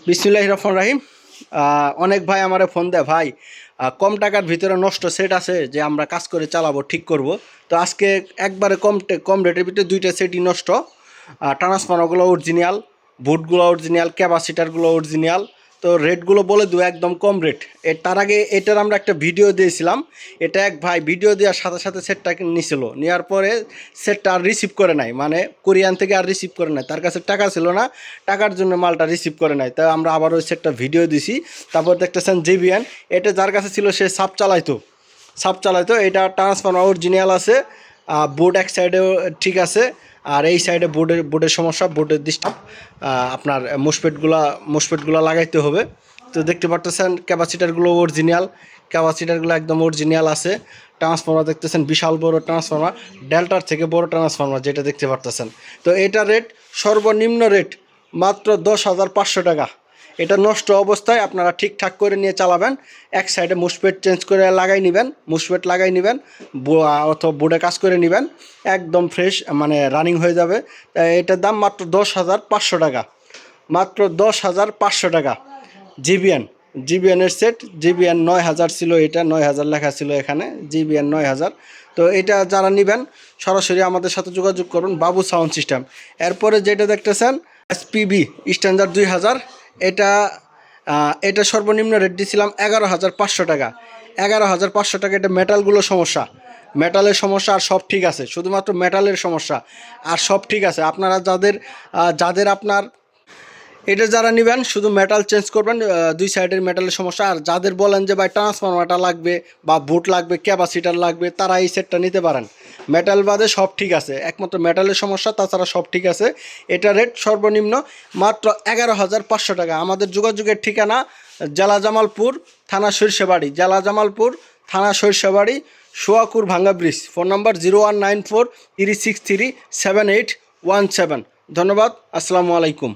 বিসমিল্লাহির রহমানির রহিম। অনেক ভাই আমারে ফোন দেয়, ভাই কম টাকার ভিতরে নষ্ট সেট আছে যে আমরা কাজ করে চালাবো, ঠিক করব। তো আজকে একবারে কম রেটের ভিতরে দুইটা সেটই নষ্ট। ট্রান্সফর্মারগুলো অরিজিনাল, বুটগুলো অরিজিনাল, ক্যাপাসিটারগুলো অরিজিনাল। তো রেটগুলো বলে দেবো, একদম কম রেট। তার আগে এটার আমরা একটা ভিডিও দিয়েছিলাম। এটা এক ভাই ভিডিও দেওয়ার সাথে সাথে সেটটা নিছিল, নেওয়ার পরে সেটটা আর রিসিভ করে নাই, মানে কোরিয়ান থেকে আর রিসিভ করে নাই, তার কাছে টাকা ছিল না, টাকার জন্য মালটা রিসিভ করে নাই। তাই আমরা আবার ওই সেটটা ভিডিও দিছি। তারপর দেখতেছেন জিবিএন, এটা যার কাছে ছিল সে সাপ চালাইতো। এটা ট্রান্সফর্মার অরিজিনাল আছে, বোর্ড এক সাইডেও ঠিক আছে, আর এই সাইডে বোর্ডের সমস্যা, বোর্ডের ডিস্টার্ব। আপনার মোসপেটগুলো লাগাইতে হবে। তো দেখতে পারতেছেন ক্যাপাসিটারগুলো একদম অরিজিনাল আছে। ট্রান্সফর্মার দেখতেছেন বিশাল বড় ট্রান্সফর্মার, ডেল্টার থেকে বড় ট্রান্সফর্মার যেটা দেখতে পারতেছেন। তো এটা রেট, সর্বনিম্ন রেট মাত্র 10,500 টাকা। এটা নষ্ট অবস্থায় আপনারা ঠিকঠাক করে নিয়ে চালাবেন। এক সাইডে মুসপেট চেঞ্জ করে মুসপেট লাগাই নেবেন, অথবা বোর্ডে কাজ করে নেবেন, একদম ফ্রেশ মানে রানিং হয়ে যাবে। এটার দাম মাত্র 10,500 টাকা, মাত্র 10,500 টাকা। জিবিএনের সেট, জিবিএন 9,000 ছিল, এটা 9,000 লেখা ছিল এখানে, জিবিএন 9,000। তো এটা যারা নেবেন সরাসরি আমাদের সাথে যোগাযোগ করুন, বাবু সাউন্ড সিস্টেম। এরপরে যেটা দেখতেছেন এসপিবি স্ট্যান্ডার্ড 2000, এটা এটা সর্বনিম্ন রেট দিয়েছিলাম 11,500 টাকা। 11,500 টাকা। এটা মেটালের সমস্যা আর সব ঠিক আছে, শুধুমাত্র মেটালের সমস্যা আর সব ঠিক আছে। আপনারা যাদের আপনার এটা যারা নেবেন শুধু মেটাল চেঞ্জ করবেন, দুই সাইডের মেটালের সমস্যা। আর যাদের বলেন যে ভাই ট্রান্সফর্মারটা লাগবে বা বুট লাগবে, ক্যাপাসিটার লাগবে, তারা এই সেটটা নিতে পারেন। মেটাল বাদে সব ঠিক আছে, একমাত্র মেটালের সমস্যা, তাছাড়া সব ঠিক আছে। এটা রেট সর্বনিম্ন মাত্র 11,500 টাকা। আমাদের যোগাযোগের ঠিকানা জেলা জামালপুর, থানা সরিষাবাড়ি, সোয়াকুর ভাঙ্গা ব্রিজ। ফোন নম্বর 0194 363 7817। ধন্যবাদ, আসসালামু আলাইকুম।